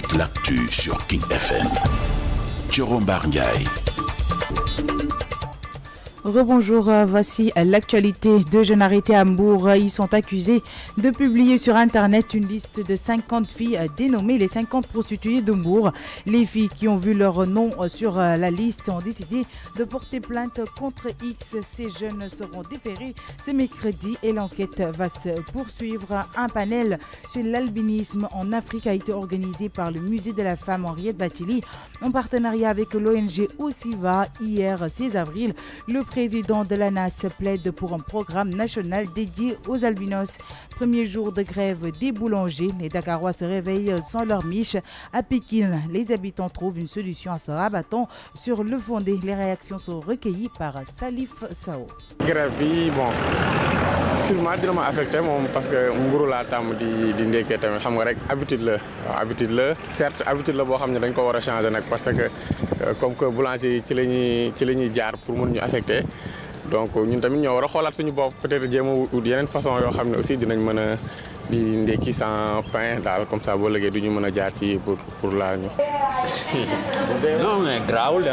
toute l'actu sur King FM. Jérôme Barniaï. Rebonjour, voici l'actualité. 2 jeunes arrêtés à Hambourg. Ils sont accusés de publier sur Internet une liste de 50 filles dénommées les 50 prostituées d'Hambourg. Les filles qui ont vu leur nom sur la liste ont décidé de porter plainte contre X. Ces jeunes seront déférés ce mercredi et l'enquête va se poursuivre. Un panel sur l'albinisme en Afrique a été organisé par le Musée de la Femme Henriette Bathily en partenariat avec l'ONG Osiva. Hier 16 avril, le président de l'ANAS plaide pour un programme national dédié aux albinos. Premier jour de grève des boulangers, les Dakarois se réveillent sans leur miche. À Pékin, les habitants trouvent une solution à se rabattant sur le fondé. Les réactions sont recueillies par Salif Sao. Grève bi bon sûrement dina ma affecté moom parce que mburu laa tàmm di ndekkee tamit xam nga rek habitude la certes habitude la boo xam ne dañ ko war a changer nag parce que comme que boulanger yi ci la ñuy jaar pour mun ñu affecté donc ñun tamit ñoo war a xoolaat suñu bopp peut-être jéem a wut yeneen façon yoo xam ne aussi dinañ mën a di ndekki sans pain daal comme ça boo léegi du ñu mën a jaar ci pour laal ñu. non mais garaawul de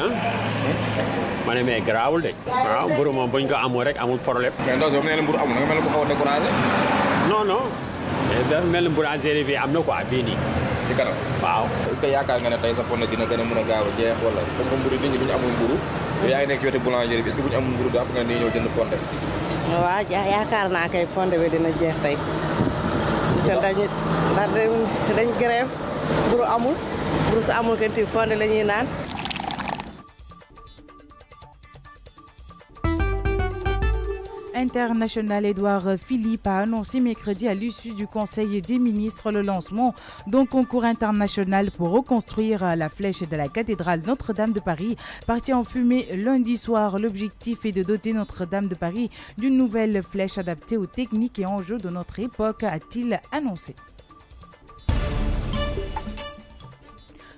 ma ne mais garaawul de. waaw mburu moom buñ ko amul rek amul problème. mais ndaw si ba mu ne la mburu amul nga mel ne bu xaw a découragé. non dafa mel ni boulangerie bi am na quoi fii nii. ci kanam waaw. est-ce que yaakaar nga ne tey sa fonde dina gën a mën a gaaw a jeex wala comme que mburu nit ñi bu ñu amul mburu yaa ngi nekk ci wetu boulangerie bi est-ce que bu ñu amul mburu dafa nga ni ñëw jënd fonde. waaw yaakaar naa kay fonde bi dina jeex tey ndax dañ grève mburu amul mburu su amul kenn ti fonde la ñuy naan. International Édouard Philippe a annoncé mercredi à l'issue du Conseil des ministres le lancement d'un concours international pour reconstruire la flèche de la cathédrale Notre-Dame de Paris. Partie en fumée lundi soir, l'objectif est de doter Notre-Dame de Paris d'une nouvelle flèche adaptée aux techniques et enjeux de notre époque, a-t-il annoncé.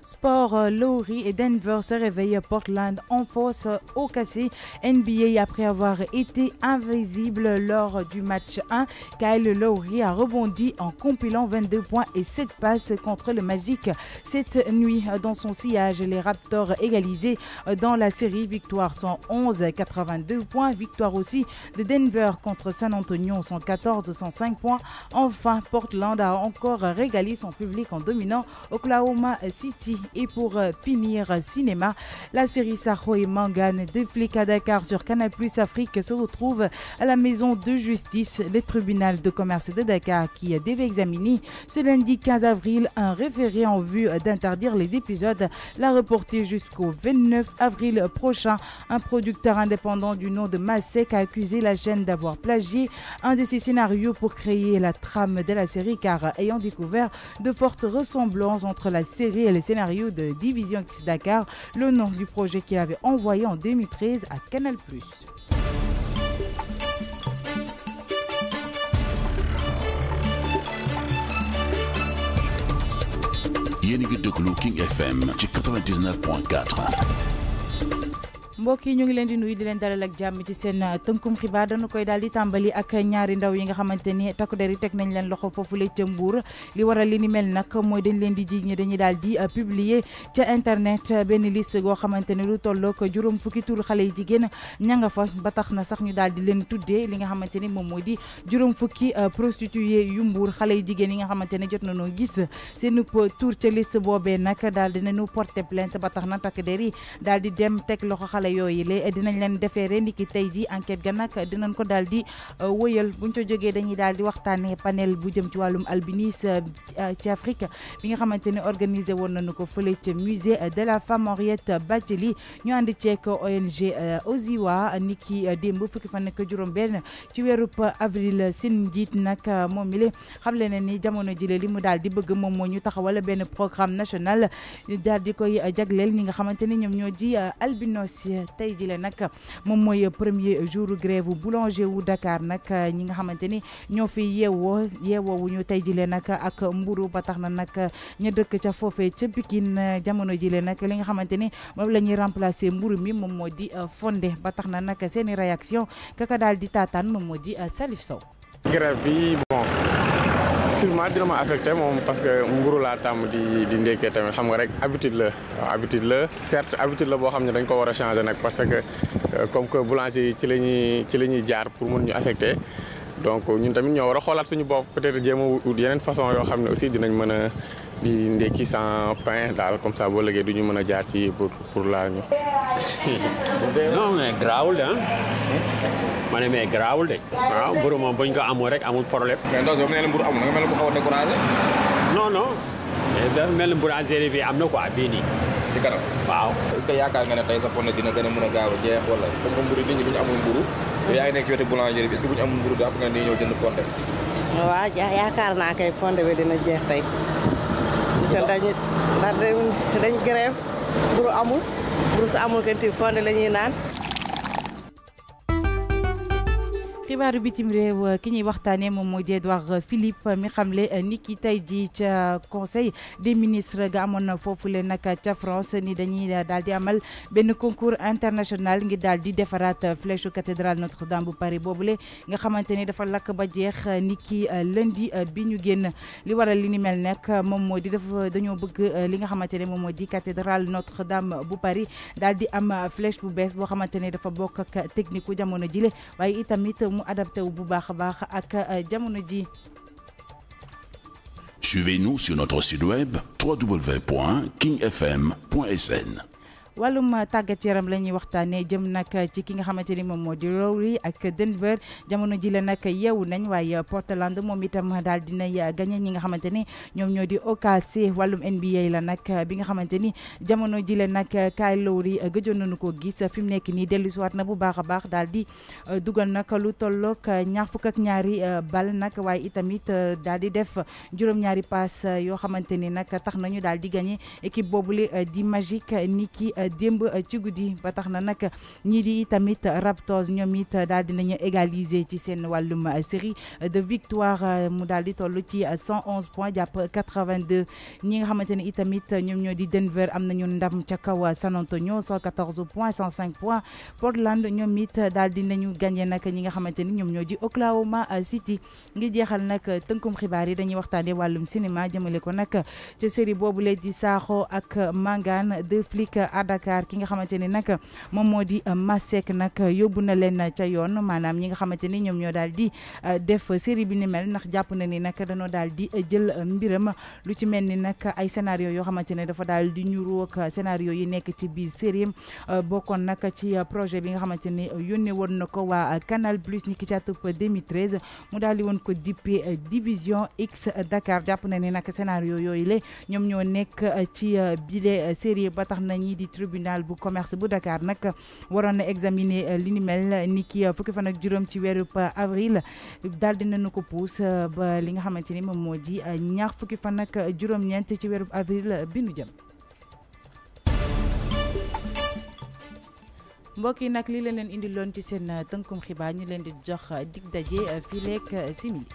Sport, Lowry et Denver se réveillent. Portland en force au cassé. NBA après avoir été invisible lors du match 1. Kyle Lowry a rebondi en compilant 22 points et 7 passes contre le Magic. Cette nuit, dans son sillage, les Raptors égalisés dans la série. Victoire 111-82 points. Victoire aussi de Denver contre San Antonio 114-105 points. Enfin, Portland a encore régalé son public en dominant Oklahoma City. Et pour finir, cinéma, la série Saho et Mangane de flics à Dakar sur Canal+ Afrique se retrouve à la maison de justice. Le tribunal de commerce de Dakar qui devait examiner ce lundi 15 avril un référé en vue d'interdire les épisodes l'a reporté jusqu'au 29 avril prochain. Un producteur indépendant du nom de Masek a accusé la chaîne d'avoir plagié un de ses scénarios pour créer la trame de la série car ayant découvert de fortes ressemblances entre la série et les scénarios de Division X Dakar, le nom du projet qu'il avait envoyé en 2013 à Canal+. Yéen a ngi déglu King FM ci 99.4. mbokk yi ñu ngi leen di nuyu di leen dalal ak jàmm ci seen tënkum xibaar dañu koy daal di tàmbali ak ñaari ndaw yi nga xamante ni takku der yi teg nañ leen loxo foofu la ca Mbuur li waral li ni mel nag mooy dañ leen di jiiñ ñi dañuy daal di publier ca internet benn liste goo xamante ne lu tollook juróom fukki tur xale yi jigéen ña nga fa ba tax na sax ñu daal di leen tuddee li nga xamante ni moom mooy di juróom fukki prostituée yu Mbuur xale yi jigéen yi nga xamante ne jot nañoo gis seen tur ca liste boobee nag daal di nañu porter plainte ba tax na takk der yi daal di dem teg loxo xale yooyu le dinañ leen defeere ndiki tey ji enquête ga nag dinañ ko daal di wëyal buñ ca jógee dañuy daal di waxtaanee panel bu jëm ci wàllum albinisme ci Afrique bi nga xamante ne organisé woon nañu ko fële ca musée de la femme Henriette Bathily ñu ànd ceek ONG Osiwa niki démb fukki fan ak juróom benn ci weeru avril seen njiit nag moom mi le xam le ne ni jamono jile li mu daal di bëgg moom moo ñu taxawal benn programme national daal di koy jagleel ñi nga xamante ne ñoom ñoo di albinos tey jile nag moom mooy premier jour grève boulanger wu Dakar nag ñi nga xamante ni ñoo fi yeewoo ñu tey jile nag ak mburu ba tax na nag ña dëkk ca foofee ca Pikine jamono jile nag li nga xamante ni moom la ñuy remplacer mburu mi moom moo di fondé ba tax na nag seeni réaction kaka daal di taataan moom moo di Salif Sow. grève bi bon sûrement dina ma affecté moom parce que mburu laa tàmm di ndekkee tamit xam nga rek habitude la waaw habitude la certes habitude la boo xam ne dañ ko war a changer nag parce que comme que boulanger yi ci la ñuy jaar pour mun ñu affecté donc ñun tamit ñoo war a xoolaat suñu bopp peut-être jéem a wut yeneen façon yoo xam ne aussi dinañ mën a di ndekki sans pain daal comme ça boo léegi du ñu mën a jaar ci pour laal ñu. non mais garaawul de ma ne mais garaawul de waaw mburu moom buñ ko amul rek amul problème. mais ndaw si ba mu ne la mburu amul nga mel ne bu xaw a découragé. non non dafa mel ni boulangerie bi am na quoi bii nii. si kanam waaw. est-ce que yaakaar nga ne tey sa fonde dina gën a mën a gaaw a jeex wala comme que mburu nit ñi bu ñu amul mburu yow yaa ngi nekk ci wetu boulangerie bi est-ce que bu ñu amul mburu jàpp nga ni ñëw jënd fonde. waaw yaakaar naa kay fonde bi dina jeex tey. ndax dañ grève mburu amul mburu su amul kenn fonde la ñuy naan. xibaaru bitim réew ki ñuy waxtaanee moom mooy Edouard Philippe mi xamle ni ki tey ji ca conseil des ministres ga amoon na foofule nag ca France ni dañuy daal di amal benn concours international ngir daal di defaraat flèche cathédrale Notre-Dame bu Paris boobule nga xamante ni dafa lakk ba jeex ni ki lundi bi ñu génn li waral li ni mel nag moom moo di dañoo bëgg li nga xamante ne moom moo di cathédrale Notre-Dame bu Paris daal di am flèche bu bees boo xamante ne dafa bokk ak technique ku jamono jile waaye itamit mu adapté wu bu baax a baax ak jamono ji. Suivez-nous sur notre site web www.kingfm.sn. wàllum tàggat yaram la ñuy waxtaanee jëm nag ci ki nga xamante ni moom moo di Lowry ak Denver jamono ji la nag yeewu nañ waaye Portland moom itam daal dinay gagné ñi nga xamante ni ñoom ñoo di OKC wàllum NBA la nag bi nga xamante ni jamono ji la nag Kyle Lowry gëjoon nañu ko gis fi mu nekk nii dellusiwaat na bu baax a baax daal di dugal nag lu tollook ñaar fukk ak ñaari bal nag waaye itamit daal di def juróom-ñaari pass yoo xamante ni nag tax nañu daal di gagné équipe boobule di Magic ni ki démb ci guddi ba tax na nag ñii di tamit Raptors ñoom it daal dinañu égaliser ci seen wàllum série de victoire mu daal di toll ci 111 points jàpp 82 ñi nga xamante ne itamit ñoom ñoo di Denver am nañu ndam ca kaw San Antonio 114 points 105 points Portland ñoom it daal dinañu gagné nag ñi nga xamante ni ñoom ñoo di Oklahoma City ngi jeexal nag tënkum xibaar yi dañuy waxtaanee wàllum cinéma jëmale ko nag ca série boobule di Sakho ak Mangane deux flics à Dakar ki nga xamante ni nag moom moo di Masek nag yóbbu na leen ca yoon maanaam ñi nga xamante ni ñoom ñoo daal di def série bi ni mel ndax jàpp na ni nag dañoo daal di jël mbiram lu ci mel ni nag ay scénario yoo xamante ne dafa daal di ñuru ak scénario yi nekk ci biir série bokkoon nag ci projet bi nga xamante ni yónnee woon na ko waa Canal Plus ni ki ci atub 2013 mu daal di woon ko dippee Division X Dakar jàpp na ni nag scénario yooyu la ñoom ñoo nekk ci bile série ba tax na ñii di tribunal bu commerce bu Dakar nag waroon na examiner li ni mel ni ki fukki fan ak juróom ci weeru avril daal di nañu ko puus ba li nga xamante ni moom moo di ñaar fukki fan ak juróom-ñeent ci weeru avril bi nu jëm. mbokk yi nag lii leen indi loon ci seen tënkum xibaar ñu leen di jox dig daje fii leeg simili.